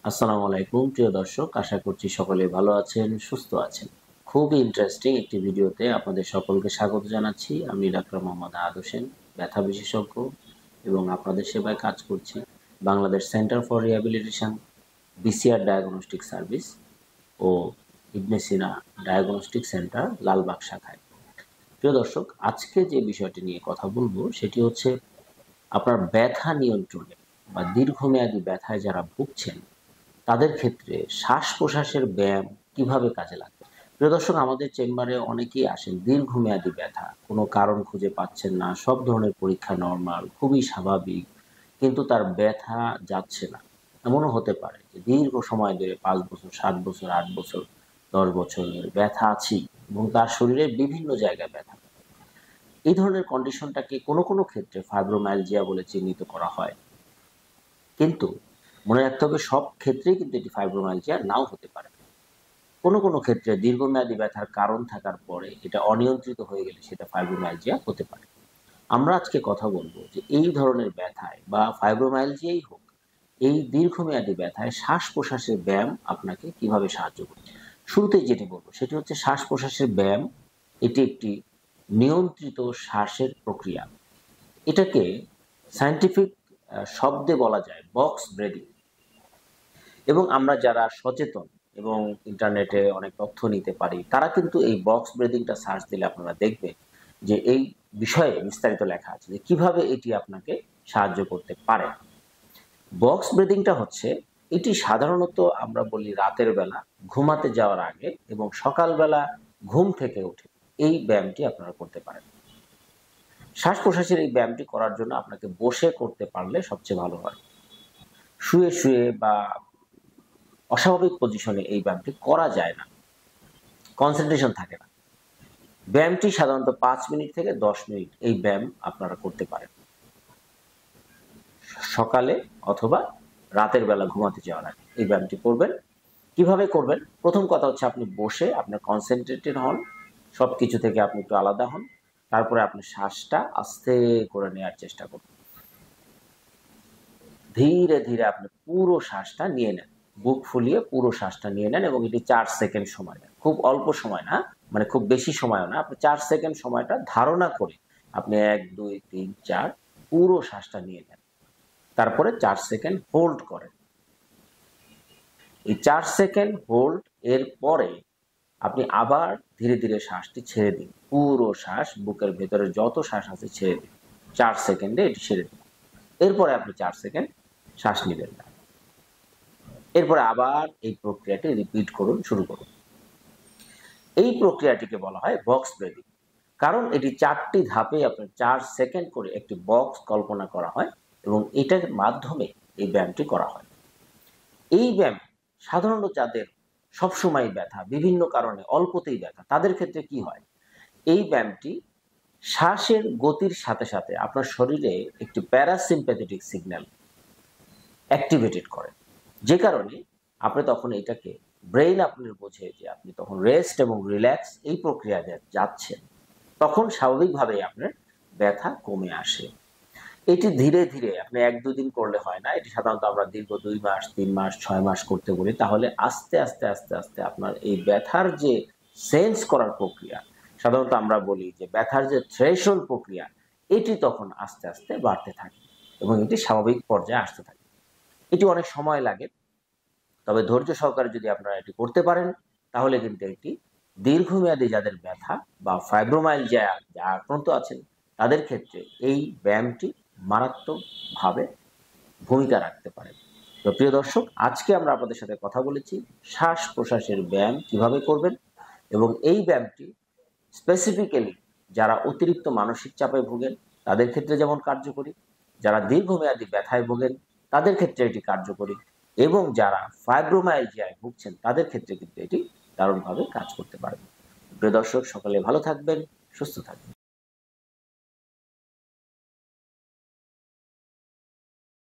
আসসালামু আলাইকুম প্রিয় দর্শক, আশা করছি সকলে ভালো আছেন, সুস্থ আছেন। খুবই ইন্টারেস্টিং একটি ভিডিওতে আপনাদের সকলকে স্বাগত জানাচ্ছি। আমি ডাক্তার মোহাম্মদ আহাদ হোসেন, ব্যথা বিশেষজ্ঞ, এবং আপনাদের সেবায় কাজ করছি Bangladesh centre for rehabilitation, BCR diagnostic service ও ইবনে সিনা ডায়াগনস্টিক সেন্টার, লালবাগ শাখায়। প্রিয় দর্শক, আজকে যে বিষয়টি নিয়ে কথা বলবো সেটি হচ্ছে আপনার ব্যথা নিয়ন্ত্রণে বা দীর্ঘমেয়াদী ব্যথায় যারা ভুগছেন তাদের ক্ষেত্রে শ্বাস-প্রশ্বাসের ব্যায়াম কিভাবে কাজে লাগবে? প্রিয় দর্শক, আমাদের চেম্বারে অনেকেই আসেন দীর্ঘমেয়াদী ব্যথা। কোনো কারণ খুঁজে পাচ্ছেন না। সব ধরনের পরীক্ষা নরমাল, খুবই স্বাভাবিক। কিন্তু তার ব্যথা যাচ্ছে না। এমনও হতে পারে যে দীর্ঘ সময় ধরে ৫ বছর, ৭ বছর, ৮ বছর, ১০ বছরের ব্যথা আছেই এবং তার শরীরে বিভিন্ন জায়গায় ব্যথা। এই ধরনের কন্ডিশনটাকে কোনো ক্ষেত্রে ফাইব্রোমায়ালজিয়া বলে চিহ্নিত করা হয়। কিন্তু মনে রাখতে হবে সব ক্ষেত্রেই কিন্তু এটি ফাইব্রোমায়ালজিয়া নাও হতে পারে। কোনো ক্ষেত্রে দীর্ঘমেয়াদী ব্যথার কারণ থাকার পরে এটা অনিয়ন্ত্রিত হয়ে গেলে সেটা ফাইব্রোমায়ালজিয়া হতে পারে। আমরা আজকে কথা বলবো যে এই ধরনের ব্যথায় বা ফাইব্রোমায়ালজিয়াই হোক, এই দীর্ঘমেয়াদী ব্যথায় শ্বাস-প্রশ্বাসের ব্যায়াম আপনাকে কিভাবে সাহায্য করবে। শুরুতেই যেটি বলবো সেটি হচ্ছে শ্বাস-প্রশ্বাসের ব্যায়াম। এটি একটি নিয়ন্ত্রিত শ্বাসের প্রক্রিয়া। এটাকে সায়েন্টিফিক শব্দে বলা যায় বক্স ব্রেদিং। এবং আমরা যারা সচেতন এবং ইন্টারনেটে অনেক তথ্য নিতে পারি, তারা কিন্তু এই বক্স ব্রিদিংটা সার্চ দিলে আপনারা দেখবেন যে এই বিষয়ে বিস্তারিত লেখা আছে যে কিভাবে এটি আপনাকে সাহায্য করতে পারে। বক্স ব্রিদিংটা হচ্ছে, এটি সাধারণত আমরা বলি রাতের বেলা ঘুমাতে যাওয়ার আগে এবং সকালবেলা ঘুম থেকে উঠে এই ব্যায়ামটি আপনারা করতে পারেন। শ্বাস প্রশ্বাসের এই ব্যায়ামটি করার জন্য আপনাকে বসে করতে পারলে সবচেয়ে ভালো হয়। শুয়ে শুয়ে বা অস্বাভাবিক পজিশনে এই ব্যায়ামটি করা যায় না, কনসেন্ট্রেশন থাকে না। ব্যায়ামটি সাধারণত ৫ মিনিট থেকে ১০ মিনিট এই ব্যায়াম আপনারা করতে পারেন সকালে অথবা রাতের বেলা ঘুমাতে যাওয়ার আগে এই ব্যায়ামটি করবেন। কিভাবে করবেন? প্রথম কথা হচ্ছে আপনি বসে আপনার কনসেন্ট্রেটেড হন, সব কিছু থেকে আপনি একটু আলাদা হন। তারপরে আপনি শ্বাসটা আস্তে করে নেওয়ার চেষ্টা করুন। ধীরে ধীরে আপনি পুরো শ্বাসটা নিয়ে নেন, বুক ফুলিয়ে পুরো শ্বাসটা নিয়ে নেন এবং এটি ৪ সেকেন্ড সময় নেন। খুব অল্প সময় না, মানে খুব বেশি সময়ও না। আপনি ৪ সেকেন্ড সময়টা ধারণা করে আপনি ১, ২, ৩, ৪ পুরো শ্বাসটা নিয়ে নেন। তারপরে ৪ সেকেন্ড হোল্ড করেন। এই ৪ সেকেন্ড হোল্ড এর পরে আপনি আবার ধীরে ধীরে শ্বাসটি ছেড়ে দিন। পুরো শ্বাস বুকের ভেতরে যত শ্বাস আছে ছেড়ে দিন। ৪ সেকেন্ডে এটি ছেড়ে দিন। এরপরে আপনি ৪ সেকেন্ড শ্বাস নিবেন না। এরপরে আবার এই প্রক্রিয়াটি রিপিট করুন, শুরু করুন। এই প্রক্রিয়াটিকে বলা হয় বক্স ব্রেদিং। কারণ এটি ৪টি ধাপে আপনার ৪ সেকেন্ড করে একটি বক্স কল্পনা করা হয় এবং এটার মাধ্যমে এই ব্যায়ামটি করা হয়। এই ব্যায়াম সাধারণত যাদের সবসময় ব্যথা, বিভিন্ন কারণে অল্পতেই ব্যথা, তাদের ক্ষেত্রে কি হয়? এই ব্যায়ামটি শ্বাসের গতির সাথে সাথে আপনার শরীরে একটি প্যারাসিম্প্যাথেটিক সিগন্যাল অ্যাক্টিভেটেড করে, যে কারণে আপনি তখন এটাকে ব্রেইন আপনার বোঝে যে আপনি তখন রেস্ট এবং রিল্যাক্স এই প্রক্রিয়া যাচ্ছেন। তখন স্বাভাবিকভাবেই আপনার ব্যথা কমে আসে। এটি ধীরে ধীরে আপনি ১-২ দিন করলে হয় না। এটি সাধারণত আমরা দীর্ঘ ২ মাস, ৩ মাস, ৬ মাস করতে বলি। তাহলে আস্তে আস্তে আপনার এই ব্যথার যে সেন্স করার প্রক্রিয়া, সাধারণত আমরা বলি যে ব্যথার যে থ্রেশহোল্ড প্রক্রিয়া, এটি তখন আস্তে আস্তে বাড়তে থাকে এবং এটি স্বাভাবিক পর্যায়ে আসতে থাকে। এটি অনেক সময় লাগে, তবে ধৈর্য সহকারে যদি আপনারা এটি করতে পারেন তাহলে কিন্তু এটি দীর্ঘমেয়াদী যাদের ব্যথা বা ফাইব্রোমায়ালজিয়া যারা আক্রান্ত আছেন তাদের ক্ষেত্রে এই ব্যায়ামটি মারাত্মকভাবে ভূমিকা রাখতে পারে। তো প্রিয় দর্শক, আজকে আমরা আপনাদের সাথে কথা বলেছি শ্বাস প্রশ্বাসের ব্যায়াম কিভাবে করবেন এবং এই ব্যায়ামটি স্পেসিফিক্যালি যারা অতিরিক্ত মানসিক চাপে ভোগেন তাদের ক্ষেত্রে যেমন কার্যকরী, যারা দীর্ঘমেয়াদী ব্যথায় ভোগেন তাদের ক্ষেত্রে এটি কার্যকরী এবং যারা ফাইব্রোমায়ালজিয়ায় ভুগছেন তাদের ক্ষেত্রে কিন্তু এটি দারুণভাবে কাজ করতে পারে। প্রিয় দর্শক, সকলে ভালো থাকবেন, সুস্থ থাকবেন।